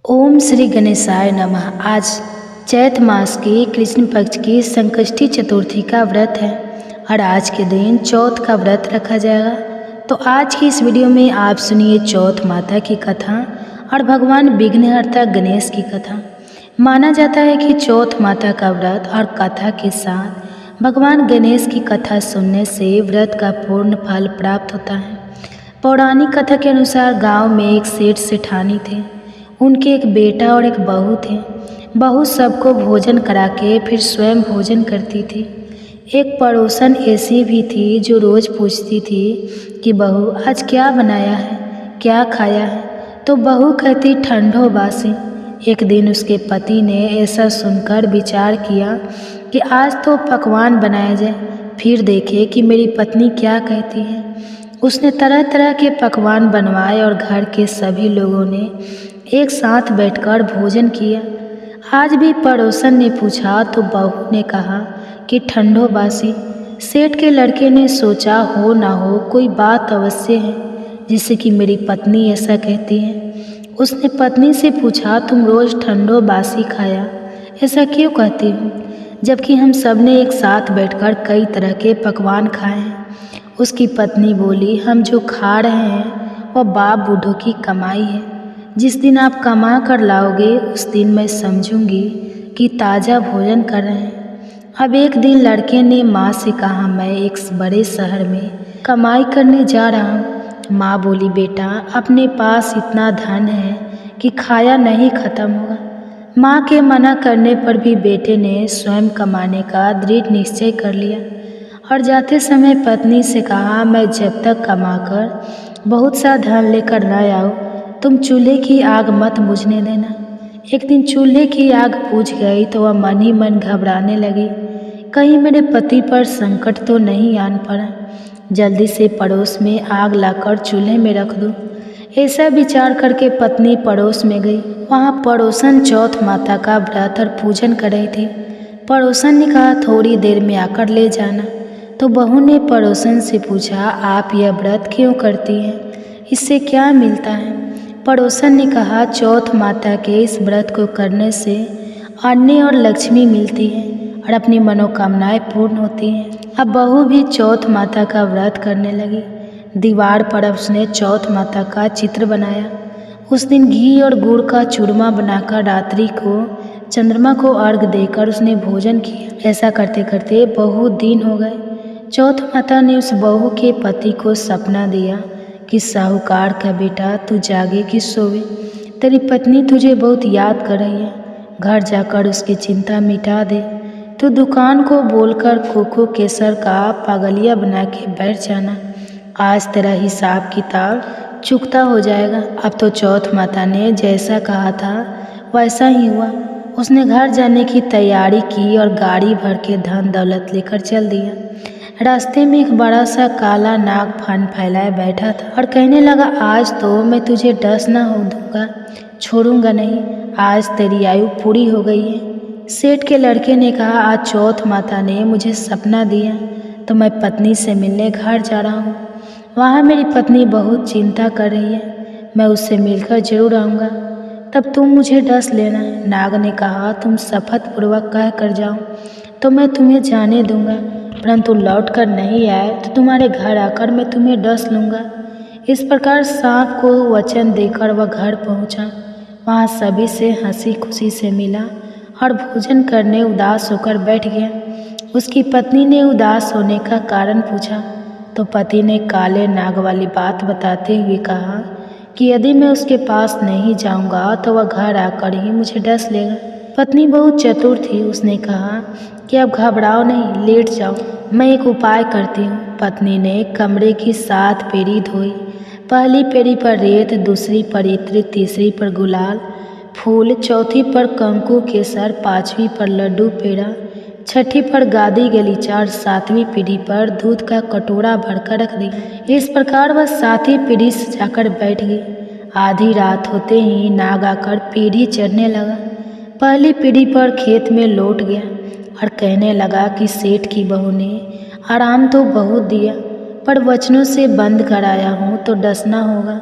ओम श्री गणेशाय नमः। आज चैत मास के कृष्ण पक्ष की संकष्टी चतुर्थी का व्रत है और आज के दिन चौथ का व्रत रखा जाएगा। तो आज की इस वीडियो में आप सुनिए चौथ माता की कथा और भगवान विघ्नहर्ता गणेश की कथा। माना जाता है कि चौथ माता का व्रत और कथा के साथ भगवान गणेश की कथा सुनने से व्रत का पूर्ण फल प्राप्त होता है। पौराणिक कथा के अनुसार गांव में एक सेठ सेठानी थे। उनके एक बेटा और एक बहू थे। बहू सबको भोजन करा के फिर स्वयं भोजन करती थी। एक पड़ोसन ऐसी भी थी जो रोज़ पूछती थी कि बहू आज क्या बनाया है, क्या खाया है। तो बहू कहती ठंडो बासी। एक दिन उसके पति ने ऐसा सुनकर विचार किया कि आज तो पकवान बनाया जाए, फिर देखे कि मेरी पत्नी क्या कहती है। उसने तरह तरह के पकवान बनवाए और घर के सभी लोगों ने एक साथ बैठकर भोजन किया। आज भी पड़ोसन ने पूछा तो बहू ने कहा कि ठंडो बासी। सेठ के लड़के ने सोचा हो ना हो कोई बात अवश्य है जिससे कि मेरी पत्नी ऐसा कहती है। उसने पत्नी से पूछा तुम रोज़ ठंडो बासी खाया ऐसा क्यों कहती हो, जबकि हम सब ने एक साथ बैठकर कई तरह के पकवान खाए हैं। उसकी पत्नी बोली हम जो खा रहे हैं वह बाप बूढ़ों की कमाई है। जिस दिन आप कमा कर लाओगे उस दिन मैं समझूंगी कि ताज़ा भोजन कर रहे हैं। अब एक दिन लड़के ने माँ से कहा मैं एक बड़े शहर में कमाई करने जा रहा हूँ। माँ बोली बेटा अपने पास इतना धन है कि खाया नहीं खत्म होगा। माँ के मना करने पर भी बेटे ने स्वयं कमाने का दृढ़ निश्चय कर लिया और जाते समय पत्नी से कहा मैं जब तक कमाकर बहुत सा धन लेकर न आऊँ तुम चूल्हे की आग मत बुझने देना। एक दिन चूल्हे की आग बुझ गई तो वह मन ही मन घबराने लगी, कहीं मेरे पति पर संकट तो नहीं आन पड़ा। जल्दी से पड़ोस में आग लाकर चूल्हे में रख दूं। ऐसा विचार करके पत्नी पड़ोस में गई। वहाँ पड़ोसन चौथ माता का व्रत और पूजन कर रही थी। पड़ोसन ने कहा थोड़ी देर में आकर ले जाना। तो बहू ने पड़ोसन से पूछा आप यह व्रत क्यों करती हैं, इससे क्या मिलता है। पड़ोसन ने कहा चौथ माता के इस व्रत को करने से अन्न और लक्ष्मी मिलती है और अपनी मनोकामनाएं पूर्ण होती हैं। अब बहू भी चौथ माता का व्रत करने लगी। दीवार पर उसने चौथ माता का चित्र बनाया। उस दिन घी और गुड़ का चूरमा बनाकर रात्रि को चंद्रमा को अर्घ देकर उसने भोजन किया। ऐसा करते करते बहुत दिन हो गए। चौथ माता ने उस बहू के पति को सपना दिया कि साहूकार का बेटा तू जागे कि सोवे, तेरी पत्नी तुझे बहुत याद कर रही है, घर जाकर उसकी चिंता मिटा दे। तू दुकान को बोलकर खोखो केसर का पागलिया बना के बैठ जाना, आज तेरा हिसाब किताब चुकता हो जाएगा। अब तो चौथ माता ने जैसा कहा था वैसा ही हुआ। उसने घर जाने की तैयारी की और गाड़ी भर के धन दौलत लेकर चल दिया। रास्ते में एक बड़ा सा काला नाग फन फैलाए बैठा था और कहने लगा आज तो मैं तुझे डस ना हो दूंगा, छोड़ूंगा नहीं, आज तेरी आयु पूरी हो गई है। सेठ के लड़के ने कहा आज चौथ माता ने मुझे सपना दिया तो मैं पत्नी से मिलने घर जा रहा हूँ। वहाँ मेरी पत्नी बहुत चिंता कर रही है, मैं उससे मिलकर जरूर आऊँगा, तब तुम मुझे डस लेना। नाग ने कहा तुम शपथ पूर्वक कह कर जाओ तो मैं तुम्हें जाने दूंगा, परंतु लौट कर नहीं आए तो तुम्हारे घर आकर मैं तुम्हें डस लूँगा। इस प्रकार सांप को वचन देकर वह घर पहुँचा। वहाँ सभी से हंसी खुशी से मिला और भोजन करने उदास होकर बैठ गया। उसकी पत्नी ने उदास होने का कारण पूछा तो पति ने काले नाग वाली बात बताते हुए कहा कि यदि मैं उसके पास नहीं जाऊँगा तो वह घर आकर ही मुझे डस लेगा। पत्नी बहुत चतुर थी, उसने कहा कि अब घबराओ नहीं, लेट जाओ, मैं एक उपाय करती हूँ। पत्नी ने कमरे की 7 पेड़ी धोई। पहली पेड़ी पर रेत, दूसरी पर इत्र, तीसरी पर गुलाल फूल, चौथी पर कंकु केसर, 5वीं पर लड्डू पेड़ा, 6ठी पर गादी गलीचा और 7वीं पीढ़ी पर दूध का कटोरा भरकर रख दी। इस प्रकार वह 7वीं पीढ़ी सजाकर बैठ गई। आधी रात होते ही नाग आकर पीढ़ी चढ़ने लगा। पहली पीढ़ी पर खेत में लौट गया और कहने लगा कि सेठ की बहू ने आराम तो बहुत दिया पर वचनों से बंद कराया हूँ तो डसना होगा।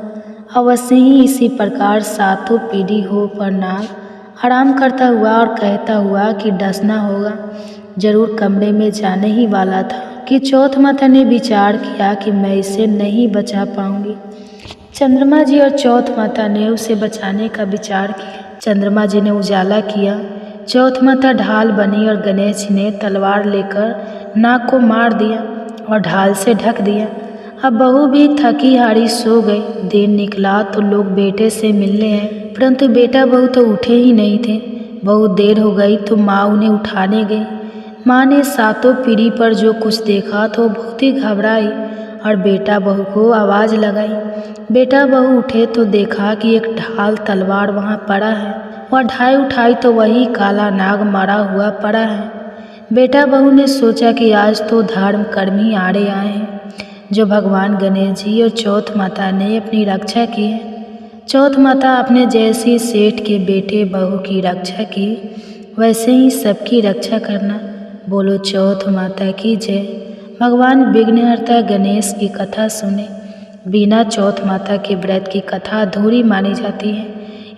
अवश्य ही इसी प्रकार सातों पीढ़ी हो पर नाग आराम करता हुआ और कहता हुआ कि डसना होगा। जरूर कमरे में जाने ही वाला था कि चौथ माता ने विचार किया कि मैं इसे नहीं बचा पाऊंगी। चंद्रमा जी और चौथ माता ने उसे बचाने का विचार किया। चंद्रमा जी ने उजाला किया, चौथ माता ढाल बनी और गणेश जी ने तलवार लेकर नाग को मार दिया और ढाल से ढक दिया। अब बहू भी थकी हारी सो गई। दिन निकला तो लोग बेटे से मिलने आए, परंतु बेटा बहू तो उठे ही नहीं थे। बहुत देर हो गई तो माँ उन्हें उठाने गई। माँ ने सातों पीढ़ी पर जो कुछ देखा तो बहुत ही घबराई और बेटा बहू को आवाज़ लगाई। बेटा बहू उठे तो देखा कि एक ढाल तलवार वहाँ पड़ा है। वह ढाई उठाई तो वही काला नाग मरा हुआ पड़ा है। बेटा बहू ने सोचा कि आज तो धर्म कर्म ही आड़े आए हैं, जो भगवान गणेश जी और चौथ माता ने अपनी रक्षा की है। चौथ माता अपने जैसे सेठ के बेटे बहू की रक्षा की, वैसे ही सबकी रक्षा करना। बोलो चौथ माता की जय। भगवान विघ्नहर्ता गणेश की कथा सुने। बिना चौथ माता के व्रत की कथा अधूरी मानी जाती है,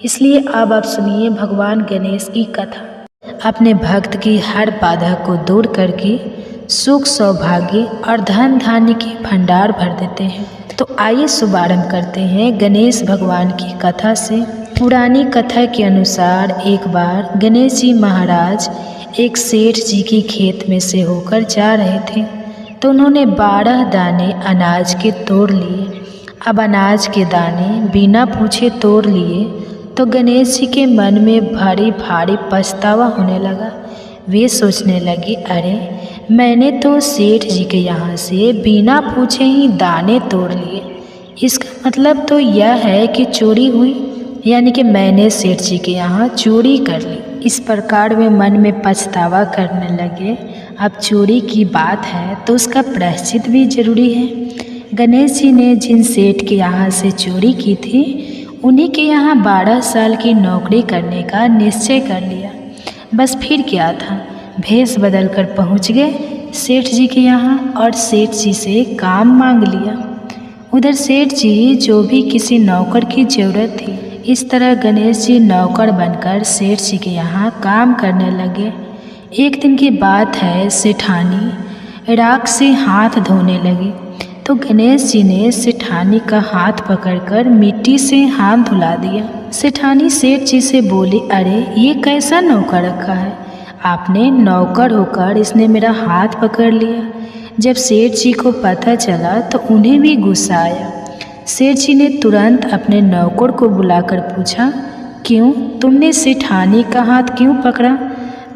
इसलिए अब आप सुनिए भगवान गणेश की कथा। अपने भक्त की हर बाधा को दूर करके सुख सौभाग्य और धन धान्य के भंडार भर देते हैं। तो आइए शुभारंभ करते हैं गणेश भगवान की कथा से। पुरानी कथा के अनुसार एक बार गणेश जी महाराज एक सेठ जी की खेत में से होकर जा रहे थे, तो उन्होंने 12 दाने अनाज के तोड़ लिए। अब अनाज के दाने बिना पूछे तोड़ लिए तो गणेश जी के मन में भारी भारी पछतावा होने लगा। वे सोचने लगे, अरे मैंने तो सेठ जी के यहाँ से बिना पूछे ही दाने तोड़ लिए। इसका मतलब तो यह है कि चोरी हुई, यानी कि मैंने सेठ जी के यहाँ चोरी कर ली। इस प्रकार वे मन में पछतावा करने लगे। अब चोरी की बात है तो उसका प्रायश्चित भी जरूरी है। गणेश जी ने जिन सेठ के यहाँ से चोरी की थी, उन्हीं के यहाँ 12 साल की नौकरी करने का निश्चय कर लिया। बस फिर क्या था, भेष बदल कर पहुँच गए सेठ जी के यहाँ और सेठ जी से काम मांग लिया। उधर सेठ जी जो भी किसी नौकर की ज़रूरत थी, इस तरह गणेश जी नौकर बनकर सेठ जी के यहाँ काम करने लगे। एक दिन की बात है, सेठानी राख से हाथ धोने लगी तो गणेश जी ने सेठानी का हाथ पकड़कर मिट्टी से हाथ धुला दिया। सेठानी सेठ जी से बोली, अरे ये कैसा नौकर रखा है आपने, नौकर होकर इसने मेरा हाथ पकड़ लिया। जब सेठ जी को पता चला तो उन्हें भी गुस्सा आया। सेठ जी ने तुरंत अपने नौकर को बुलाकर पूछा, क्यों तुमने सेठानी का हाथ क्यों पकड़ा?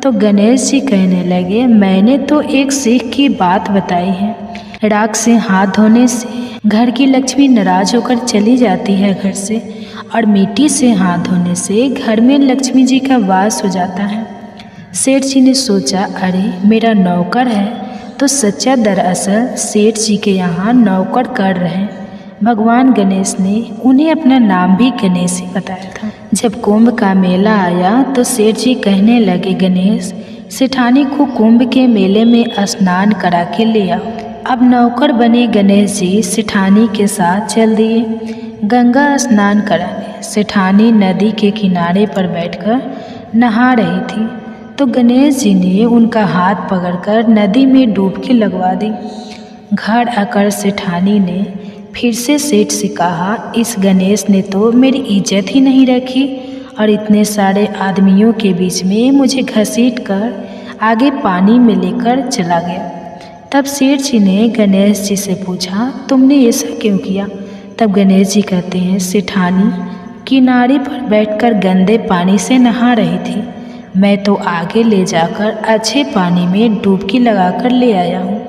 तो गणेश जी कहने लगे, मैंने तो एक सीख की बात बताई है। राख से हाथ धोने से घर की लक्ष्मी नाराज होकर चली जाती है घर से, और मिट्टी से हाथ धोने से घर में लक्ष्मी जी का वास हो जाता है। सेठ जी ने सोचा, अरे मेरा नौकर है तो सच्चा दरअसल सेठ जी के यहाँ नौकर कर रहे हैं। भगवान गणेश ने उन्हें अपना नाम भी गणेश ही बताया था। जब कुंभ का मेला आया तो सेठ जी कहने लगे, गणेश सेठानी को कुंभ के मेले में स्नान करा के ले आओ। अब नौकर बने गणेश जी सेठानी के साथ चल दिए गंगा स्नान कराने। सेठानी नदी के किनारे पर बैठकर नहा रही थी तो गणेश जी ने उनका हाथ पकड़कर नदी में डुबकी लगवा दी। घर आकर सेठानी ने फिर से सेठ से कहा, इस गणेश ने तो मेरी इज्जत ही नहीं रखी और इतने सारे आदमियों के बीच में मुझे घसीट कर आगे पानी में लेकर चला गया। तब सेठ जी ने गणेश जी से पूछा, तुमने ऐसा क्यों किया? तब गणेश जी कहते हैं, सेठानी किनारे पर बैठकर गंदे पानी से नहा रही थी, मैं तो आगे ले जाकर अच्छे पानी में डुबकी लगाकर ले आया हूँ।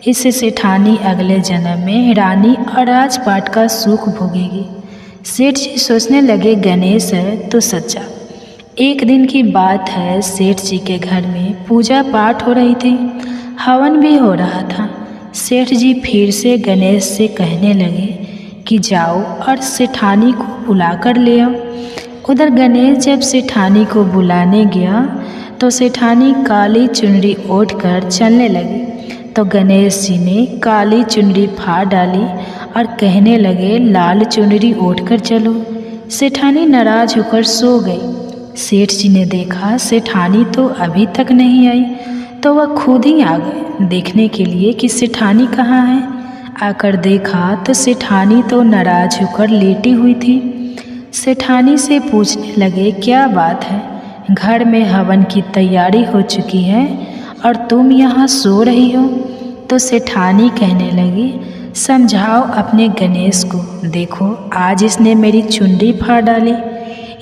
इससे सेठानी अगले जन्म में रानी और राजपाट का सुख भोगेगी। सेठ जी सोचने लगे, गणेश है तो सच्चा। एक दिन की बात है, सेठ जी के घर में पूजा पाठ हो रही थी, हवन भी हो रहा था। सेठ जी फिर से गणेश से कहने लगे कि जाओ और सेठानी को बुला कर ले आओ। उधर गणेश जब सेठानी को बुलाने गया तो सेठानी काली चुनरी ओढ़ कर चलने लगी। तो गणेश जी ने काली चुनरी फाड़ डाली और कहने लगे, लाल चुनरी ओढ़कर चलो। सेठानी नाराज होकर सो गई। सेठ जी ने देखा सेठानी तो अभी तक नहीं आई, तो वह खुद ही आ गए देखने के लिए कि सेठानी कहाँ है। आकर देखा तो सेठानी तो नाराज होकर लेटी हुई थी। सेठानी से पूछने लगे, क्या बात है, घर में हवन की तैयारी हो चुकी है और तुम यहाँ सो रही हो? तो सेठानी कहने लगी, समझाओ अपने गणेश को, देखो आज इसने मेरी चुनरी फाड़ डाली।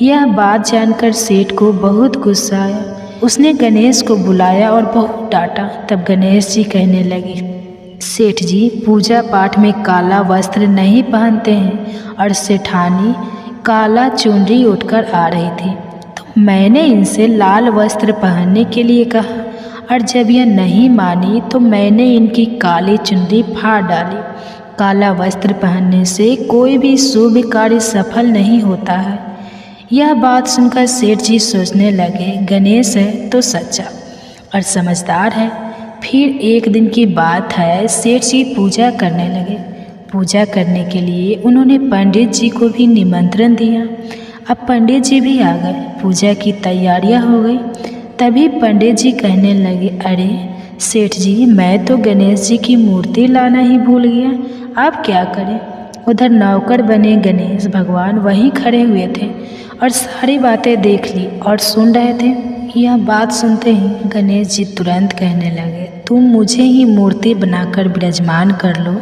यह बात जानकर सेठ को बहुत गुस्सा आया। उसने गणेश को बुलाया और बहुत डांटा। तब गणेश जी कहने लगे, सेठ जी पूजा पाठ में काला वस्त्र नहीं पहनते हैं और सेठानी काला चुनरी उठकर आ रही थी, तो मैंने इनसे लाल वस्त्र पहनने के लिए कहा और जब यह नहीं मानी तो मैंने इनकी काली चुनरी फाड़ डाली। काला वस्त्र पहनने से कोई भी शुभ कार्य सफल नहीं होता है। यह बात सुनकर सेठ जी सोचने लगे, गणेश है तो सच्चा और समझदार है। फिर एक दिन की बात है, सेठ जी पूजा करने लगे। पूजा करने के लिए उन्होंने पंडित जी को भी निमंत्रण दिया। अब पंडित जी भी आ गए, पूजा की तैयारियां हो गई। तभी पंडित जी कहने लगे, अरे सेठ जी, मैं तो गणेश जी की मूर्ति लाना ही भूल गया, आप क्या करें? उधर नौकर बने गणेश भगवान वहीं खड़े हुए थे और सारी बातें देख ली और सुन रहे थे। यह बात सुनते ही गणेश जी तुरंत कहने लगे, तुम मुझे ही मूर्ति बनाकर विराजमान कर लो,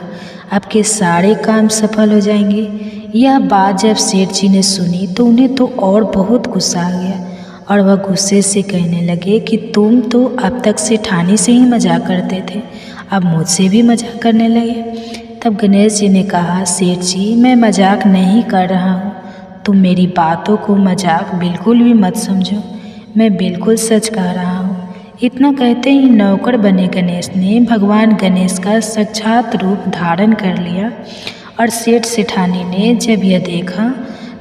आपके सारे काम सफल हो जाएंगे। यह बात जब सेठ जी ने सुनी तो उन्हें तो और बहुत गुस्सा आ गया और वह गुस्से से कहने लगे कि तुम तो अब तक सेठानी से ही मजाक करते थे, अब मुझसे भी मजाक करने लगे। तब गणेश जी ने कहा, सेठ जी मैं मजाक नहीं कर रहा हूँ, तुम मेरी बातों को मजाक बिल्कुल भी मत समझो, मैं बिल्कुल सच कह रहा हूँ। इतना कहते ही नौकर बने गणेश ने भगवान गणेश का साक्षात रूप धारण कर लिया और सेठ सेठानी ने जब यह देखा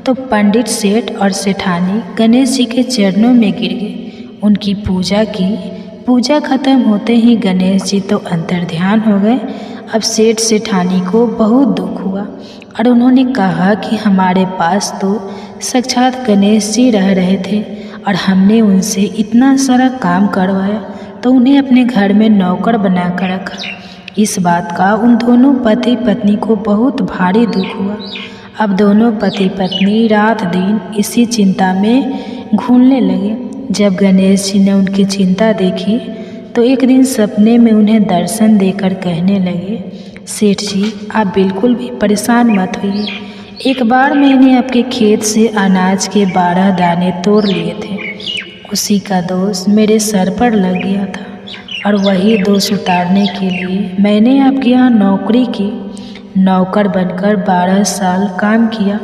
तो पंडित सेठ और सेठानी गणेश जी के चरणों में गिर गए, उनकी पूजा की। पूजा खत्म होते ही गणेश जी तो अंतर्ध्यान हो गए। अब सेठ सेठानी को बहुत दुख हुआ और उन्होंने कहा कि हमारे पास तो साक्षात गणेश जी रह रहे थे और हमने उनसे इतना सारा काम करवाया, तो उन्हें अपने घर में नौकर बना कर रखा। इस बात का उन दोनों पति पत्नी को बहुत भारी दुख हुआ। अब दोनों पति पत्नी रात दिन इसी चिंता में घूमने लगे। जब गणेश जी ने उनकी चिंता देखी तो एक दिन सपने में उन्हें दर्शन देकर कहने लगे, सेठ जी आप बिल्कुल भी परेशान मत होइए, एक बार मैंने आपके खेत से अनाज के 12 दाने तोड़ लिए थे, उसी का दोष मेरे सर पर लग गया था और वही दोष उतारने के लिए मैंने आपके यहाँ नौकरी की। नौकर बनकर 12 साल काम किया,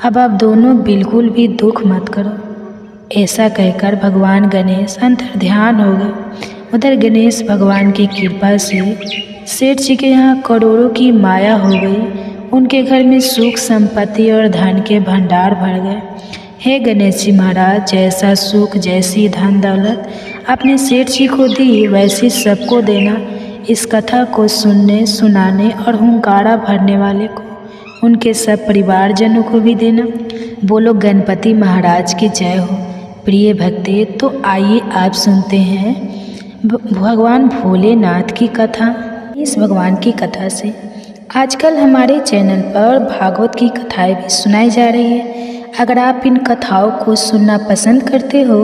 अब आप दोनों बिल्कुल भी दुख मत करो। ऐसा कहकर भगवान गणेश अंतर्ध्यान हो गए। उधर गणेश भगवान की कृपा से सेठ जी के यहाँ करोड़ों की माया हो गई। उनके घर में सुख संपत्ति और धन के भंडार भर गए। हे गणेश जी महाराज, जैसा सुख जैसी धन दौलत आपने सेठ जी को दी वैसी सबको देना। इस कथा को सुनने सुनाने और हुंकारा भरने वाले को, उनके सब परिवारजनों को भी देना। बोलो गणपति महाराज की जय हो। प्रिय भक्ते, तो आइए आप सुनते हैं भगवान भोलेनाथ की कथा। इस भगवान की कथा से आजकल हमारे चैनल पर भागवत की कथाएं भी सुनाई जा रही है। अगर आप इन कथाओं को सुनना पसंद करते हो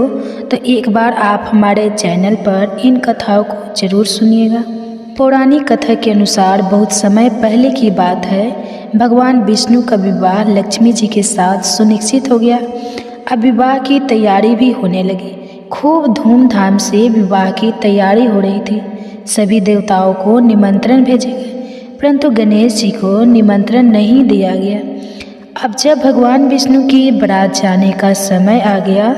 तो एक बार आप हमारे चैनल पर इन कथाओं को जरूर सुनिएगा। पौराणिक कथा के अनुसार बहुत समय पहले की बात है, भगवान विष्णु का विवाह लक्ष्मी जी के साथ सुनिश्चित हो गया। अब विवाह की तैयारी भी होने लगी। खूब धूमधाम से विवाह की तैयारी हो रही थी। सभी देवताओं को निमंत्रण भेजे गए, परंतु गणेश जी को निमंत्रण नहीं दिया गया। अब जब भगवान विष्णु की बारात जाने का समय आ गया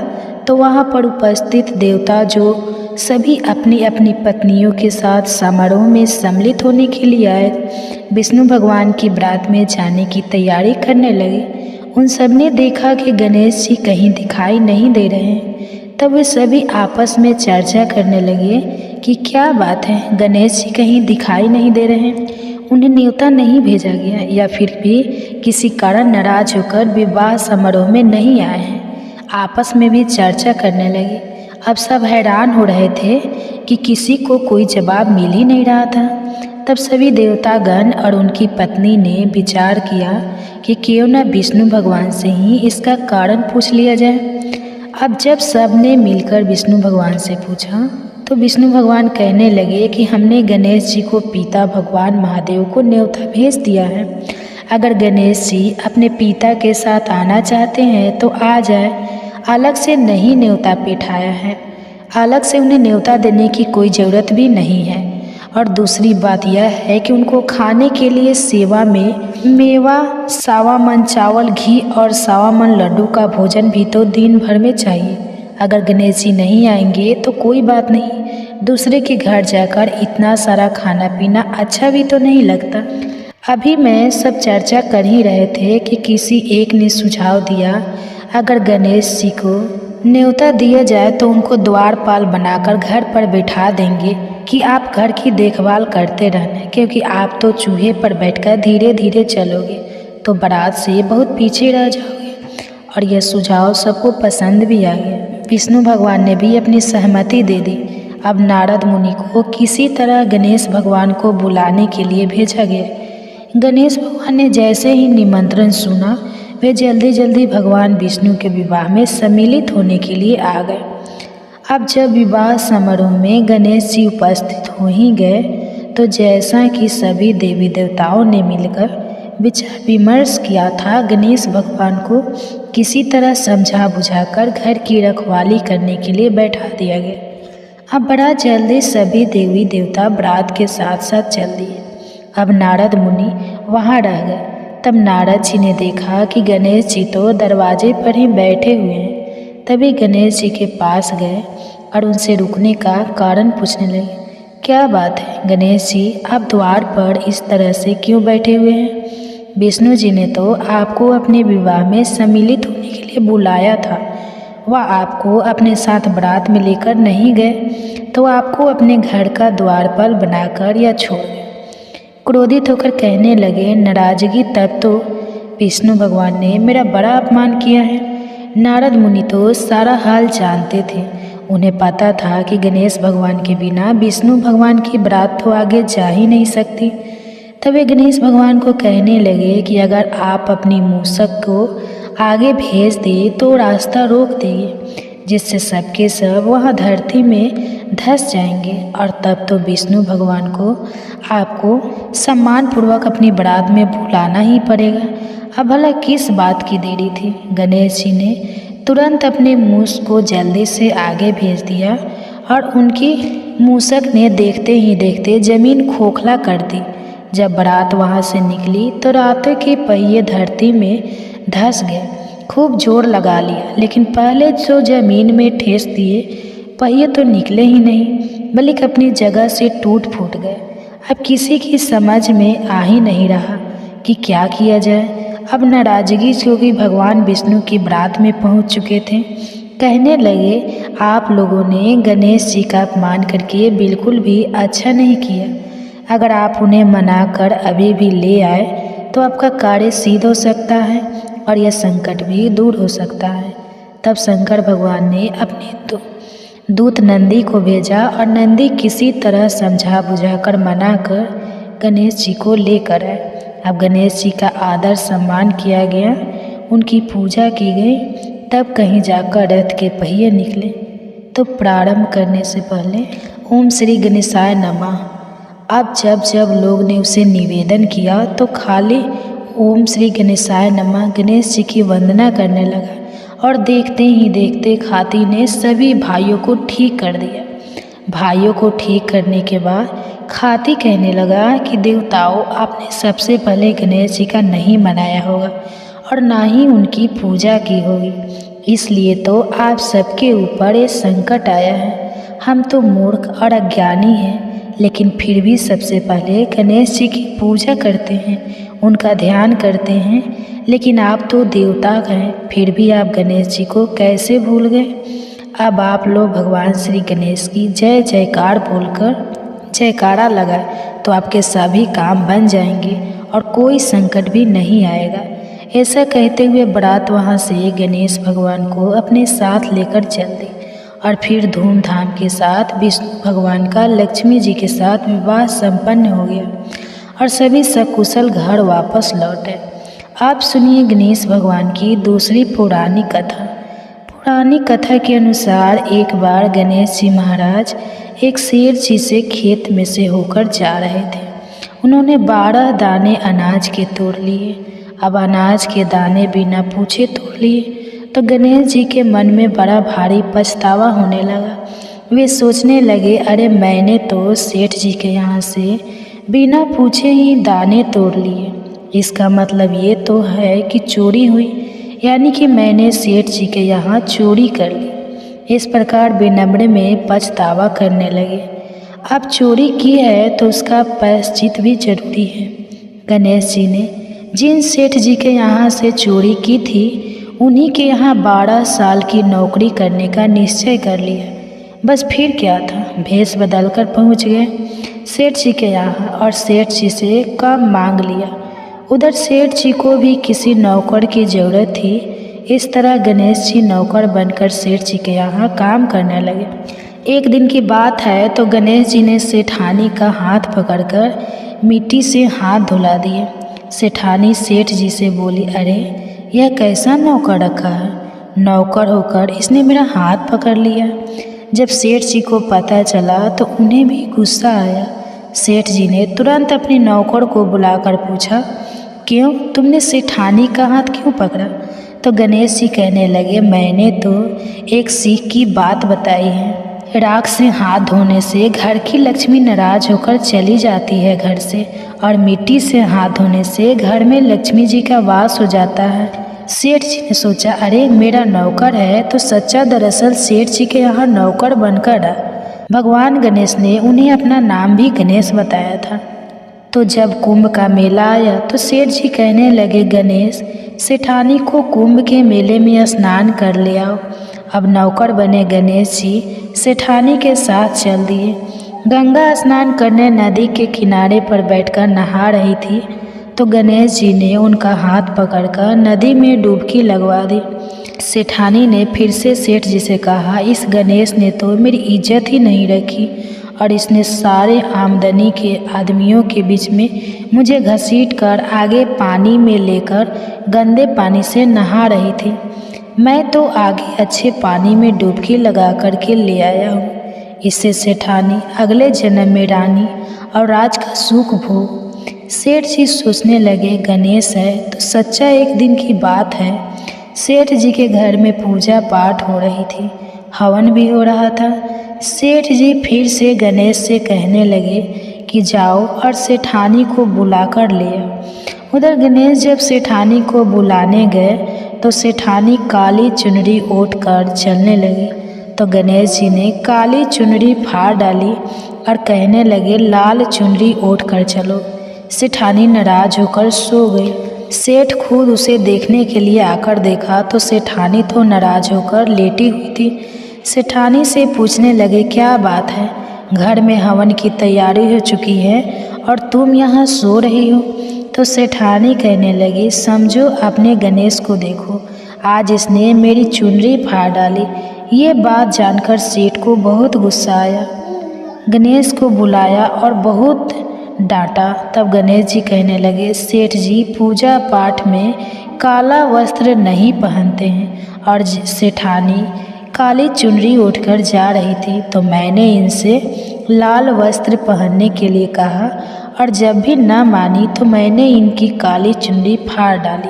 तो वहाँ पर उपस्थित देवता जो सभी अपनी अपनी पत्नियों के साथ समारोह में सम्मिलित होने के लिए आए, विष्णु भगवान की बारात में जाने की तैयारी करने लगे। उन सब ने देखा कि गणेश जी कहीं दिखाई नहीं दे रहे हैं। तब वे सभी आपस में चर्चा करने लगे कि क्या बात है, गणेश जी कहीं दिखाई नहीं दे रहे हैं। उन्हें न्योता नहीं भेजा गया या फिर भी किसी कारण नाराज होकर विवाह समारोह में नहीं आए हैं। आपस में भी चर्चा करने लगे। अब सब हैरान हो रहे थे कि किसी को कोई जवाब मिल ही नहीं रहा था। तब सभी देवतागण और उनकी पत्नी ने विचार किया कि क्यों न विष्णु भगवान से ही इसका कारण पूछ लिया जाए। अब जब सब ने मिलकर विष्णु भगवान से पूछा तो विष्णु भगवान कहने लगे कि हमने गणेश जी को पिता भगवान महादेव को न्योता भेज दिया है। अगर गणेश जी अपने पिता के साथ आना चाहते हैं तो आ जाए, अलग से नहीं न्योता पिठाया है। अलग से उन्हें न्योता देने की कोई ज़रूरत भी नहीं है। और दूसरी बात यह है कि उनको खाने के लिए सेवा में मेवा, 1.25 मन चावल, घी और 1.25 मन लड्डू का भोजन भी तो दिन भर में चाहिए। अगर गणेश जी नहीं आएंगे तो कोई बात नहीं, दूसरे के घर जाकर इतना सारा खाना पीना अच्छा भी तो नहीं लगता। अभी मैं सब चर्चा कर ही रहे थे कि किसी एक ने सुझाव दिया, अगर गणेश जी को न्योता दिया जाए तो उनको द्वारपाल बनाकर घर पर बैठा देंगे कि आप घर की देखभाल करते रहना, क्योंकि आप तो चूहे पर बैठकर धीरे धीरे चलोगे तो बारात से बहुत पीछे रह जाओगे। और यह सुझाव सबको पसंद भी आ गया। विष्णु भगवान ने भी अपनी सहमति दे दी। अब नारद मुनि को किसी तरह गणेश भगवान को बुलाने के लिए भेजा गया। गणेश भगवान ने जैसे ही निमंत्रण सुना वे जल्दी जल्दी भगवान विष्णु के विवाह में सम्मिलित होने के लिए आ गए। अब जब विवाह समारोह में गणेश जी उपस्थित हो ही गए तो जैसा कि सभी देवी देवताओं ने मिलकर विचार विमर्श किया था, गणेश भगवान को किसी तरह समझा बुझाकर घर की रखवाली करने के लिए बैठा दिया गया। अब बड़ा जल्दी सभी देवी देवता बारात के साथ साथ चल दिए। अब नारद मुनि वहाँ रह गए। तब नारद जी ने देखा कि गणेश जी तो दरवाजे पर ही बैठे हुए हैं। तभी गणेश जी के पास गए और उनसे रुकने का कारण पूछने लगे। क्या बात है गणेश जी, आप द्वार पर इस तरह से क्यों बैठे हुए हैं? विष्णु जी ने तो आपको अपने विवाह में सम्मिलित होने के लिए बुलाया था। वह आपको अपने साथ बारात में लेकर नहीं गए तो आपको अपने घर का द्वारपाल बनाकर या छोड़ गए। क्रोधित होकर कहने लगे, नाराजगी तब तो विष्णु भगवान ने मेरा बड़ा अपमान किया है। नारद मुनि तो सारा हाल जानते थे। उन्हें पता था कि गणेश भगवान के बिना विष्णु भगवान की बारात तो आगे जा ही नहीं सकती। तब वे गणेश भगवान को कहने लगे कि अगर आप अपनी मूसक को आगे भेज दे तो रास्ता रोक देंगे, जिससे सबके सब वहाँ धरती में धंस जाएंगे और तब तो विष्णु भगवान को आपको सम्मानपूर्वक अपनी बारात में बुलाना ही पड़ेगा। अब भला किस बात की देरी थी? गणेश जी ने तुरंत अपने मूस को जल्दी से आगे भेज दिया और उनकी मूसक ने देखते ही देखते जमीन खोखला कर दी। जब बारात वहाँ से निकली तो रातों के पहिए धरती में धंस गए। खूब जोर लगा लिया, लेकिन पहले जो जमीन में ठेस दिए पहिए तो निकले ही नहीं, बल्कि अपनी जगह से टूट फूट गए। अब किसी की समझ में आ ही नहीं रहा कि क्या किया जाए। अब नाराजगी क्योंकि भगवान विष्णु की बारात में पहुंच चुके थे, कहने लगे, आप लोगों ने गणेश जी का अपमान करके बिल्कुल भी अच्छा नहीं किया। अगर आप उन्हें मनाकर अभी भी ले आए तो आपका कार्य सिद्ध हो सकता है और यह संकट भी दूर हो सकता है। तब शंकर भगवान ने अपने दूत नंदी को भेजा और नंदी किसी तरह समझा बुझाकर मनाकर गणेश जी को लेकर आए। अब गणेश जी का आदर सम्मान किया गया, उनकी पूजा की गई। तब कहीं जाकर रथ के पहिए निकले तो प्रारंभ करने से पहले ओम श्री गणेशाय नमः। अब जब जब लोग ने उसे निवेदन किया तो खाली ओम श्री गणेशाय नमः गणेश जी की वंदना करने लगा और देखते ही देखते खाती ने सभी भाइयों को ठीक कर दिया। भाइयों को ठीक करने के बाद खाती कहने लगा कि देवताओं, आपने सबसे पहले गणेश जी का नहीं मनाया होगा और ना ही उनकी पूजा की होगी, इसलिए तो आप सबके ऊपर ये संकट आया है। हम तो मूर्ख और अज्ञानी हैं, लेकिन फिर भी सबसे पहले गणेश जी की पूजा करते हैं, उनका ध्यान करते हैं। लेकिन आप तो देवता हैं, फिर भी आप गणेश जी को कैसे भूल गए? अब आप लोग भगवान श्री गणेश की जय जयकार बोलकर जयकारा लगाए। तो आपके सभी काम बन जाएंगे और कोई संकट भी नहीं आएगा। ऐसा कहते हुए बारात वहाँ से गणेश भगवान को अपने साथ लेकर चल दी और फिर धूमधाम के साथ विष्णु भगवान का लक्ष्मी जी के साथ विवाह संपन्न हो गया और सभी सकुशल घर वापस लौटे। आप सुनिए गणेश भगवान की दूसरी पौराणिक कथा। पौराणिक कथा के अनुसार एक बार गणेश जी महाराज एक शेर जी से खेत में से होकर जा रहे थे। उन्होंने 12 दाने अनाज के तोड़ लिए। अब अनाज के दाने बिना पूछे तोड़ लिए तो गणेश जी के मन में बड़ा भारी पछतावा होने लगा। वे सोचने लगे, अरे मैंने तो सेठ जी के यहाँ से बिना पूछे ही दाने तोड़ लिए। इसका मतलब ये तो है कि चोरी हुई, यानी कि मैंने सेठ जी के यहाँ चोरी कर ली। इस प्रकार विनम्र में पछतावा करने लगे। अब चोरी की है तो उसका प्रायश्चित भी जरूरी है। गणेश जी ने जिन सेठ जी के यहाँ से चोरी की थी उन्हीं के यहाँ 12 साल की नौकरी करने का निश्चय कर लिया। बस फिर क्या था, भेष बदल कर पहुँच गए सेठ जी के यहाँ और सेठ जी से काम मांग लिया। उधर सेठ जी को भी किसी नौकर की ज़रूरत थी। इस तरह गणेश जी नौकर बनकर सेठ जी के यहाँ काम करने लगे। एक दिन की बात है तो गणेश जी ने सेठानी का हाथ पकड़कर मिट्टी से हाथ धुला दिए। सेठानी सेठ जी से बोली, अरे यह कैसा नौकर रखा है, नौकर होकर इसने मेरा हाथ पकड़ लिया। जब सेठ जी को पता चला तो उन्हें भी गुस्सा आया। सेठ जी ने तुरंत अपने नौकर को बुलाकर पूछा, क्यों तुमने सेठानी का हाथ क्यों पकड़ा? तो गणेश जी कहने लगे, मैंने तो एक सीख की बात बताई है। राख से हाथ धोने से घर की लक्ष्मी नाराज होकर चली जाती है घर से, और मिट्टी से हाथ धोने से घर में लक्ष्मी जी का वास हो जाता है। सेठ जी ने सोचा, अरे मेरा नौकर है तो सच्चा दरअसल सेठ जी के यहाँ नौकर बनकर रहा। भगवान गणेश ने उन्हें अपना नाम भी गणेश बताया था। तो जब कुंभ का मेला आया तो सेठ जी कहने लगे, गणेश सेठानी को कुंभ के मेले में स्नान कर ले आओ। अब नौकर बने गणेश जी सेठानी के साथ चल दिए। गंगा स्नान करने नदी के किनारे पर बैठकर नहा रही थी तो गणेश जी ने उनका हाथ पकड़कर नदी में डुबकी लगवा दी। सेठानी ने फिर से सेठ जी से कहा, इस गणेश ने तो मेरी इज्जत ही नहीं रखी और इसने सारे आमदनी के आदमियों के बीच में मुझे घसीट कर आगे पानी में लेकर गंदे पानी से नहा रही थी। मैं तो आगे अच्छे पानी में डुबकी लगा कर के ले आया हूँ। इससे सेठानी अगले जन्म में रानी और राज का सुख भोग। सेठ जी सोचने लगे, गणेश है तो सच्चा एक दिन की बात है। सेठ जी के घर में पूजा पाठ हो रही थी, हवन भी हो रहा था। सेठ जी फिर से गणेश से कहने लगे कि जाओ और सेठानी को बुला कर ले आओ। उधर गणेश जब सेठानी को बुलाने गए तो सेठानी काली चुनरी ओढ़ कर चलने लगी। तो गणेश जी ने काली चुनरी फाड़ डाली और कहने लगे, लाल चुनरी ओढ़ कर चलो। सेठानी नाराज होकर सो गई। सेठ खुद उसे देखने के लिए आकर देखा तो सेठानी तो नाराज होकर लेटी हुई थी। सेठानी से पूछने लगे, क्या बात है, घर में हवन की तैयारी हो चुकी है और तुम यहाँ सो रही हो? तो सेठानी कहने लगी, समझो अपने गणेश को देखो, आज इसने मेरी चुनरी फाड़ डाली। ये बात जानकर सेठ को बहुत गुस्सा आया। गणेश को बुलाया और बहुत डांटा। तब गणेश जी कहने लगे, सेठ जी पूजा पाठ में काला वस्त्र नहीं पहनते हैं और सेठानी काली चुनरी ओढ़कर जा रही थी तो मैंने इनसे लाल वस्त्र पहनने के लिए कहा और जब भी न मानी तो मैंने इनकी काली चुनरी फाड़ डाली।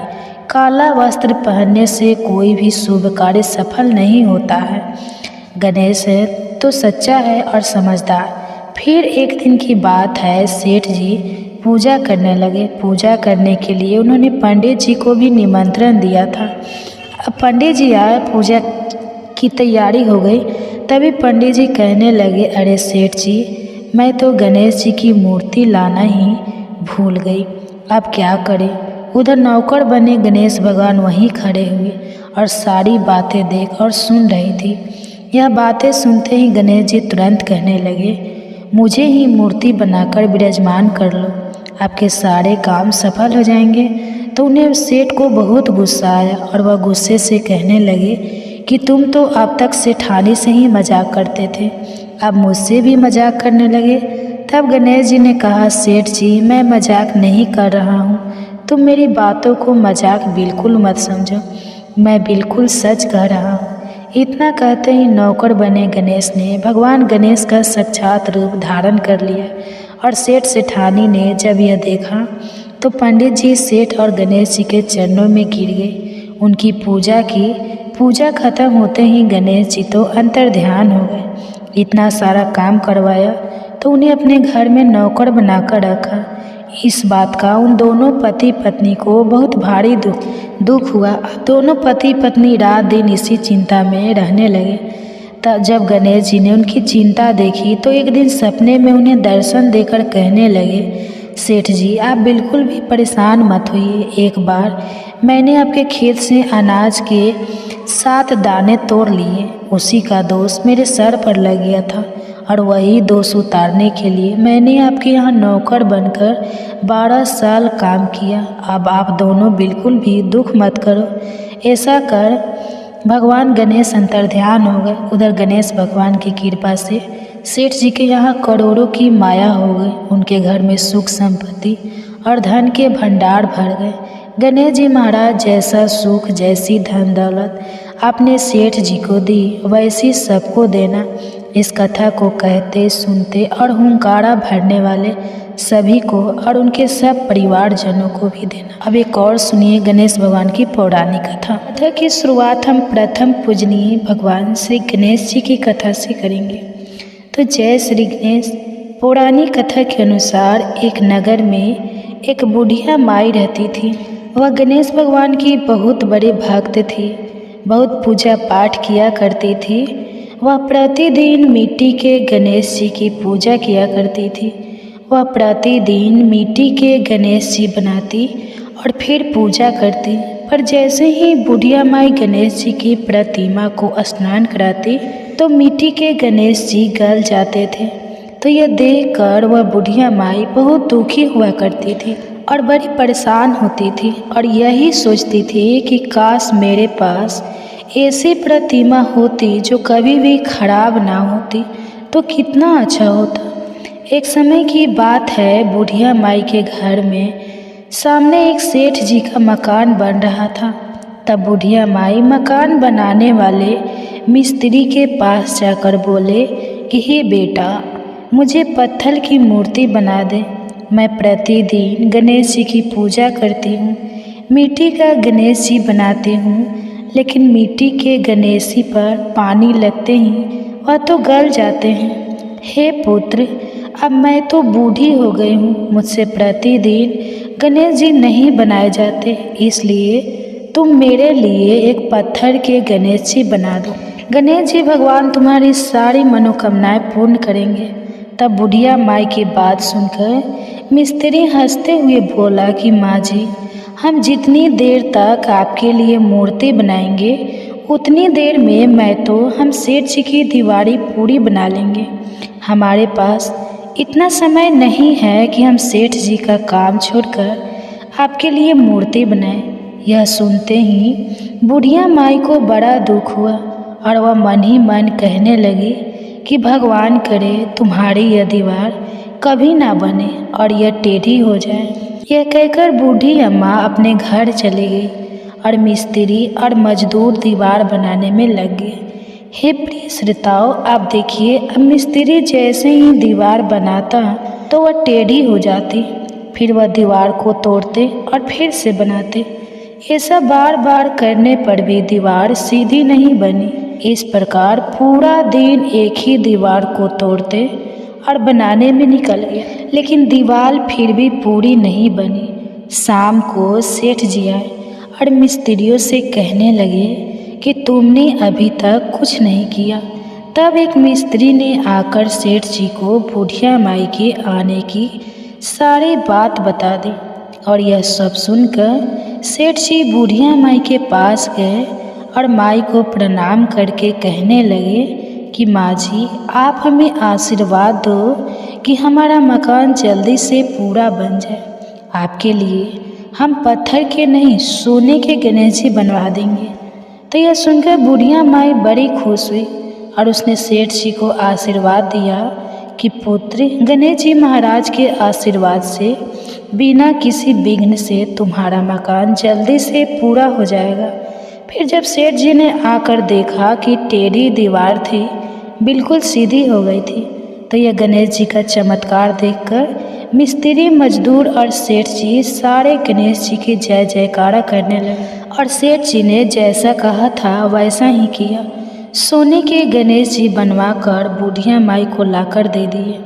काला वस्त्र पहनने से कोई भी शुभ कार्य सफल नहीं होता है। गणेश है तो सच्चा है और समझदार। फिर एक दिन की बात है, सेठ जी पूजा करने लगे। पूजा करने के लिए उन्होंने पंडित जी को भी निमंत्रण दिया था। अब पंडित जी आए, पूजा की तैयारी हो गई। तभी पंडित जी कहने लगे, अरे सेठ जी मैं तो गणेश जी की मूर्ति लाना ही भूल गई, अब क्या करें। उधर नौकर बने गणेश भगवान वहीं खड़े हुए और सारी बातें देख और सुन रही थी। यह बातें सुनते ही गणेश जी तुरंत कहने लगे, मुझे ही मूर्ति बनाकर विराजमान कर लो, आपके सारे काम सफल हो जाएंगे। तो उन्हें सेठ को बहुत गुस्सा आया और वह गुस्से से कहने लगे कि तुम तो अब तक सेठानी से ही मजाक करते थे, अब मुझसे भी मजाक करने लगे। तब गणेश जी ने कहा, सेठ जी मैं मजाक नहीं कर रहा हूँ, तुम मेरी बातों को मजाक बिल्कुल मत समझो, मैं बिल्कुल सच कह रहा हूँ। इतना कहते ही नौकर बने गणेश ने भगवान गणेश का साक्षात रूप धारण कर लिया। और सेठ सेठानी ने जब यह देखा तो पंडित जी सेठ और गणेश जी के चरणों में गिर गए, उनकी पूजा की। पूजा खत्म होते ही गणेश जी तो अंतर्ध्यान हो गए। इतना सारा काम करवाया तो उन्हें अपने घर में नौकर बनाकर रखा। इस बात का उन दोनों पति पत्नी को बहुत भारी दुख हुआ। अब दोनों पति पत्नी रात दिन इसी चिंता में रहने लगे। तब जब गणेश जी ने उनकी चिंता देखी तो एक दिन सपने में उन्हें दर्शन देकर कहने लगे, सेठ जी आप बिल्कुल भी परेशान मत होइए, एक बार मैंने आपके खेत से अनाज के 7 दाने तोड़ लिए, उसी का दोष मेरे सर पर लग गया था और वही दोष उतारने के लिए मैंने आपके यहाँ नौकर बनकर 12 साल काम किया। अब आप दोनों बिल्कुल भी दुख मत करो। ऐसा कर भगवान गणेश अंतर्ध्यान हो गए। उधर गणेश भगवान की कृपा से सेठ जी के यहाँ करोड़ों की माया हो गई। उनके घर में सुख संपत्ति और धन के भंडार भर गए। गणेश जी महाराज जैसा सुख जैसी धन दौलत आपने सेठ जी को दी वैसी सबको देना। इस कथा को कहते सुनते और हुंकारा भरने वाले सभी को और उनके सब परिवारजनों को भी देना। अब एक और सुनिए गणेश भगवान की पौराणिक कथा की शुरुआत हम प्रथम पूजनीय भगवान श्री गणेश जी की कथा से करेंगे। तो जय श्री गणेश। पौराणिक कथा के अनुसार एक नगर में एक बुढ़िया माई रहती थी। वह गणेश भगवान की बहुत बड़े भक्त थी, बहुत पूजा पाठ किया करती थी। वह प्रतिदिन मिट्टी के गणेश जी की पूजा किया करती थी। वह प्रतिदिन मिट्टी के गणेश जी बनाती और फिर पूजा करती। पर जैसे ही बुढ़िया माई गणेश जी की प्रतिमा को स्नान कराती तो मिट्टी के गणेश जी गल जाते थे। तो यह देखकर वह बुढ़िया माई बहुत दुखी हुआ करती थी और बड़ी परेशान होती थी और यही सोचती थी कि काश मेरे पास ऐसी प्रतिमा होती जो कभी भी खराब ना होती तो कितना अच्छा होता। एक समय की बात है, बुढ़िया माई के घर में सामने एक सेठ जी का मकान बन रहा था। तब बुढ़िया माई मकान बनाने वाले मिस्त्री के पास जाकर बोले कि हे बेटा मुझे पत्थर की मूर्ति बना दे, मैं प्रतिदिन गणेश जी की पूजा करती हूँ, मिट्टी का गणेश जी बनाती हूँ, लेकिन मिट्टी के गणेश जी पर पानी लगते ही वह तो गल जाते हैं। हे पुत्र अब मैं तो बूढ़ी हो गई हूँ, मुझसे प्रतिदिन गणेश जी नहीं बनाए जाते, इसलिए तुम मेरे लिए एक पत्थर के गणेश जी बना दो। गणेश जी भगवान तुम्हारी सारी मनोकामनाएं पूर्ण करेंगे। तब बुढ़िया माई की बात सुनकर मिस्त्री हंसते हुए बोला कि माँ जी हम जितनी देर तक आपके लिए मूर्ति बनाएंगे उतनी देर में हम सेठ जी की दीवारी पूरी बना लेंगे। हमारे पास इतना समय नहीं है कि हम सेठ जी का काम छोड़कर आपके लिए मूर्ति बनाएं। यह सुनते ही बुढ़िया माई को बड़ा दुख हुआ और वह मन ही मन कहने लगी कि भगवान करे तुम्हारी यह दीवार कभी ना बने और यह टेढ़ी हो जाए। यह कहकर बूढ़ी अम्मा अपने घर चली गई और मिस्त्री और मजदूर दीवार बनाने में लग गए। हे प्रिय श्रोताओं, आप देखिए अब मिस्त्री जैसे ही दीवार बनाता तो वह टेढ़ी हो जाती, फिर वह दीवार को तोड़ते और फिर से बनाते। ऐसा बार बार करने पर भी दीवार सीधी नहीं बनी। इस प्रकार पूरा दिन एक ही दीवार को तोड़ते और बनाने में निकल गया, लेकिन दीवार फिर भी पूरी नहीं बनी। शाम को सेठ जी आए और मिस्त्रियों से कहने लगे कि तुमने अभी तक कुछ नहीं किया। तब एक मिस्त्री ने आकर सेठ जी को बुढ़िया माई के आने की सारी बात बता दी और यह सब सुनकर सेठ जी बुढ़िया माई के पास गए और माई को प्रणाम करके कहने लगे कि माँ जी आप हमें आशीर्वाद दो कि हमारा मकान जल्दी से पूरा बन जाए। आपके लिए हम पत्थर के नहीं सोने के गणेश जी बनवा देंगे। तो यह सुनकर बुढ़िया माई बड़ी खुश हुई और उसने सेठ जी को आशीर्वाद दिया कि पुत्र, गणेश जी महाराज के आशीर्वाद से बिना किसी विघ्न से तुम्हारा मकान जल्दी से पूरा हो जाएगा। फिर जब सेठ जी ने आकर देखा कि टेढ़ी दीवार थी बिल्कुल सीधी हो गई थी, तो यह गणेश जी का चमत्कार देखकर मिस्त्री मजदूर और सेठ जी सारे गणेश जी की जय जयकारा करने लगे। और सेठ जी ने जैसा कहा था वैसा ही किया। सोने के गणेश जी बनवा कर बूढ़िया माई को लाकर दे दिए।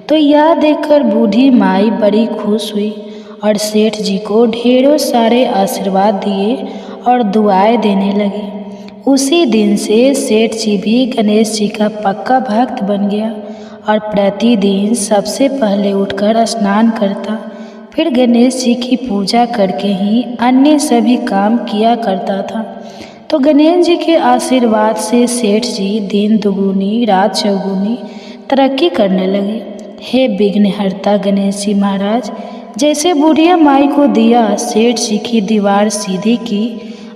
तो यह देखकर बूढ़ी माई बड़ी खुश हुई और सेठ जी को ढेरों सारे आशीर्वाद दिए और दुआएं देने लगी। उसी दिन से सेठ जी भी गणेश जी का पक्का भक्त बन गया और प्रतिदिन सबसे पहले उठकर स्नान करता, फिर गणेश जी की पूजा करके ही अन्य सभी काम किया करता था। तो गणेश जी के आशीर्वाद से सेठ जी दिन दुगुनी रात चौगुनी तरक्की करने लगे। हे विघ्नहर्ता गणेश जी महाराज, जैसे बुढ़िया माई को दिया सेठ जी की दीवार सीधी की,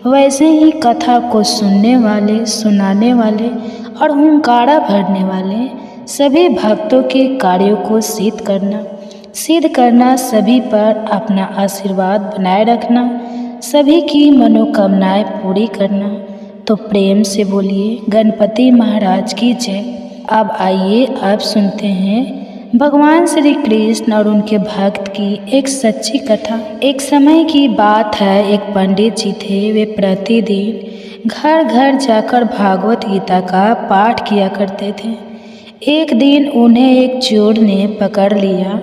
वैसे ही कथा को सुनने वाले, सुनाने वाले और हुंकारा भरने वाले सभी भक्तों के कार्यों को सिद्ध करना, सभी पर अपना आशीर्वाद बनाए रखना, सभी की मनोकामनाएं पूरी करना। तो प्रेम से बोलिए गणपति महाराज की जय। अब आइए आप सुनते हैं भगवान श्री कृष्ण और उनके भक्त की एक सच्ची कथा। एक समय की बात है, एक पंडित जी थे। वे प्रतिदिन घर घर जाकर भागवत गीता का पाठ किया करते थे। एक दिन उन्हें एक चोर ने पकड़ लिया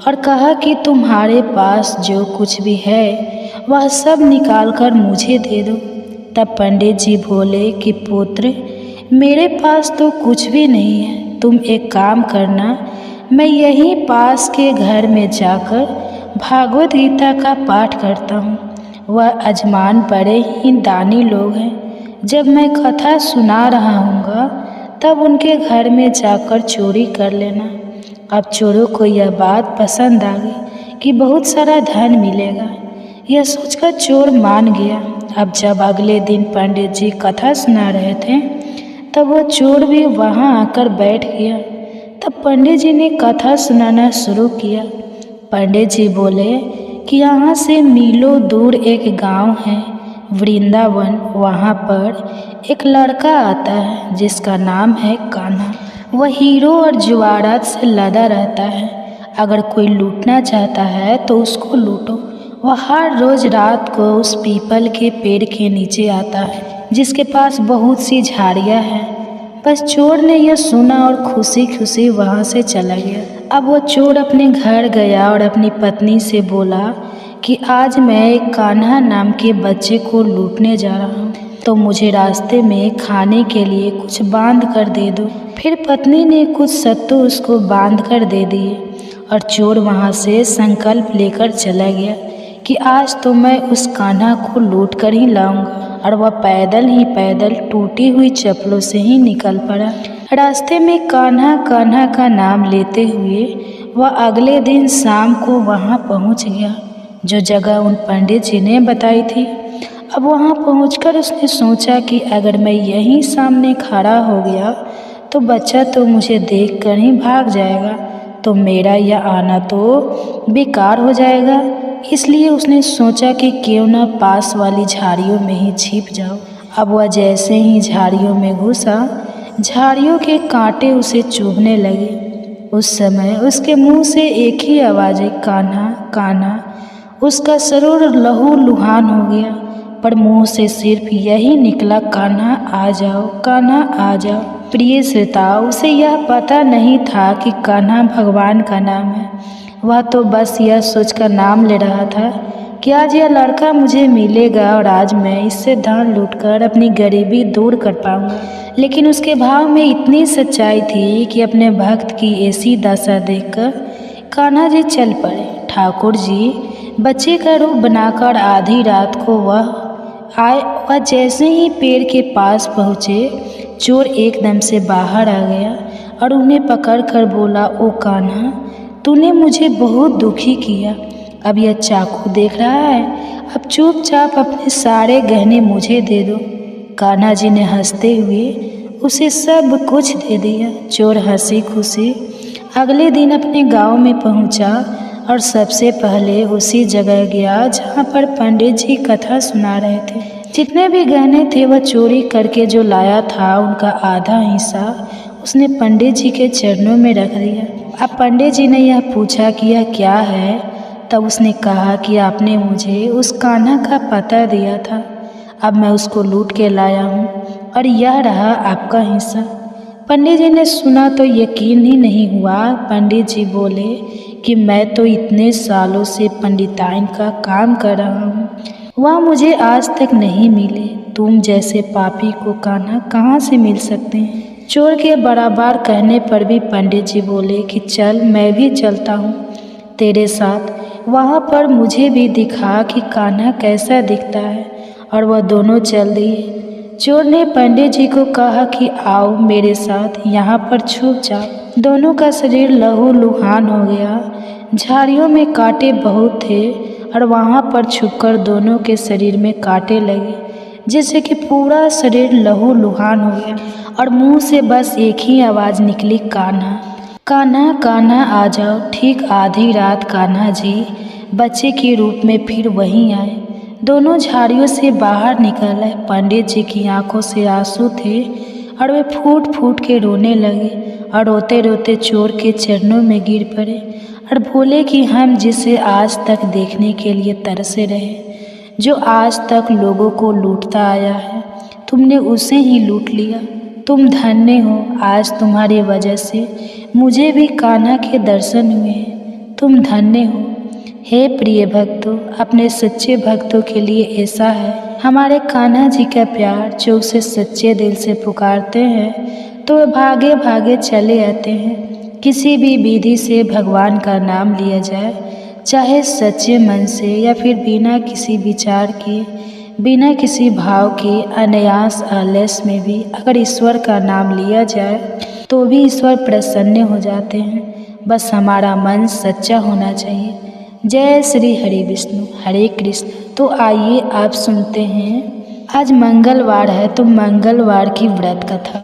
और कहा कि तुम्हारे पास जो कुछ भी है वह सब निकाल कर मुझे दे दो। तब पंडित जी बोले कि पुत्र, मेरे पास तो कुछ भी नहीं है। तुम एक काम करना, मैं यहीं पास के घर में जाकर भागवत गीता का पाठ करता हूँ। वह अजमान बड़े ही दानी लोग हैं। जब मैं कथा सुना रहा हूँगा तब उनके घर में जाकर चोरी कर लेना। अब चोरों को यह बात पसंद आ गई कि बहुत सारा धन मिलेगा। यह सोचकर चोर मान गया। अब जब अगले दिन पंडित जी कथा सुना रहे थे तब वह चोर भी वहाँ आकर बैठ गया। तब पंडित जी ने कथा सुनाना शुरू किया। पंडित जी बोले कि यहाँ से मीलों दूर एक गांव है वृंदावन। वहाँ पर एक लड़का आता है जिसका नाम है कान्हा। वह हीरो और जवाहरात से लदा रहता है। अगर कोई लूटना चाहता है तो उसको लूटो। वह हर रोज़ रात को उस पीपल के पेड़ के नीचे आता है जिसके पास बहुत सी झाड़ियाँ हैं। बस चोर ने यह सुना और खुशी खुशी वहाँ से चला गया। अब वो चोर अपने घर गया और अपनी पत्नी से बोला कि आज मैं एक कान्हा नाम के बच्चे को लूटने जा रहा हूँ, तो मुझे रास्ते में खाने के लिए कुछ बांध कर दे दो। फिर पत्नी ने कुछ सत्तू उसको बांध कर दे दिए और चोर वहाँ से संकल्प लेकर चला गया कि आज तो मैं उस कान्हा को लूट कर ही लाऊंगा। और वह पैदल टूटी हुई चप्पलों से ही निकल पड़ा। रास्ते में कान्हा कान्हा का नाम लेते हुए वह अगले दिन शाम को वहाँ पहुँच गया जो जगह उन पंडित जी ने बताई थी। अब वहाँ पहुंचकर उसने सोचा कि अगर मैं यहीं सामने खड़ा हो गया तो बच्चा तो मुझे देखकर ही भाग जाएगा, तो मेरा यह आना तो बेकार हो जाएगा। इसलिए उसने सोचा कि क्यों न पास वाली झाड़ियों में ही छिप जाओ। अब वह जैसे ही झाड़ियों में घुसा, झाड़ियों के कांटे उसे चुभने लगे। उस समय उसके मुंह से एक ही आवाज़ आई, कान्हा कान्हा। उसका शरीर लहू लुहान हो गया, पर मुंह से सिर्फ यही निकला, कान्हा आ जाओ, कान्हा आ जाओ। प्रिय श्रोताओं, उसे यह पता नहीं था कि कान्हा भगवान का नाम है। वह तो बस यह सोचकर नाम ले रहा था कि आज यह लड़का मुझे मिलेगा और आज मैं इससे धन लूटकर अपनी गरीबी दूर कर पाऊंगा। लेकिन उसके भाव में इतनी सच्चाई थी कि अपने भक्त की ऐसी दशा देखकर कान्हा जी चल पड़े। ठाकुर जी बच्चे का रूप बनाकर आधी रात को वह जैसे ही पेड़ के पास पहुँचे चोर एकदम से बाहर आ गया और उन्हें पकड़कर बोला, ओ कान्हा, तूने मुझे बहुत दुखी किया। अब यह चाकू देख रहा है, अब चुपचाप अपने सारे गहने मुझे दे दो। कान्हा जी ने हंसते हुए उसे सब कुछ दे दिया। चोर हंसी खुशी अगले दिन अपने गांव में पहुंचा और सबसे पहले उसी जगह गया जहां पर पंडित जी कथा सुना रहे थे। जितने भी गहने थे वह चोरी करके जो लाया था उनका आधा हिस्सा उसने पंडित जी के चरणों में रख दिया। अब पंडित जी ने यह पूछा कि यह क्या है, तब उसने कहा कि आपने मुझे उस कान्हा का पता दिया था, अब मैं उसको लूट के लाया हूँ और यह रहा आपका हिस्सा। पंडित जी ने सुना तो यकीन ही नहीं हुआ। पंडित जी बोले कि मैं तो इतने सालों से पंडिताइन का काम कर रहा हूँ, वह मुझे आज तक नहीं मिले। तुम जैसे पापी को कान्हा कहाँ से मिल सकते हैं। चोर के बराबर कहने पर भी पंडित जी बोले कि चल मैं भी चलता हूँ तेरे साथ, वहाँ पर मुझे भी दिखा कि कान्हा कैसा दिखता है। और वह दोनों चल दिए। चोर ने पंडित जी को कहा कि आओ मेरे साथ, यहाँ पर छुप जाओ। दोनों का शरीर लहू लुहान हो गया। झाड़ियों में कांटे बहुत थे और वहाँ पर छुपकर दोनों के शरीर में कांटे लगे, जिससे कि पूरा शरीर लहू लुहान हो गया और मुंह से बस एक ही आवाज़ निकली, कान्हा कान्हा कान्हा आ जाओ। ठीक आधी रात कान्हा जी बच्चे के रूप में फिर वहीं आए। दोनों झाड़ियों से बाहर निकल आए। पंडित जी की आंखों से आंसू थे और वे फूट फूट के रोने लगे और रोते रोते चोर के चरणों में गिर पड़े और बोले कि हम जिसे आज तक देखने के लिए तरसे रहे, जो आज तक लोगों को लूटता आया है, तुमने उसे ही लूट लिया। तुम धन्य हो, आज तुम्हारी वजह से मुझे भी कान्हा के दर्शन हुए हैं। तुम धन्य हो। हे प्रिय भक्तों, अपने सच्चे भक्तों के लिए ऐसा है हमारे कान्हा जी का प्यार, जो उसे सच्चे दिल से पुकारते हैं तो वे भागे भागे चले आते हैं। किसी भी विधि से भगवान का नाम लिया जाए, चाहे सच्चे मन से या फिर बिना किसी विचार के, बिना किसी भाव के, अनायास आलस में भी अगर ईश्वर का नाम लिया जाए तो भी ईश्वर प्रसन्न हो जाते हैं। बस हमारा मन सच्चा होना चाहिए। जय श्री हरि विष्णु हरे कृष्ण। तो आइए आप सुनते हैं, आज मंगलवार है तो मंगलवार की व्रत कथा।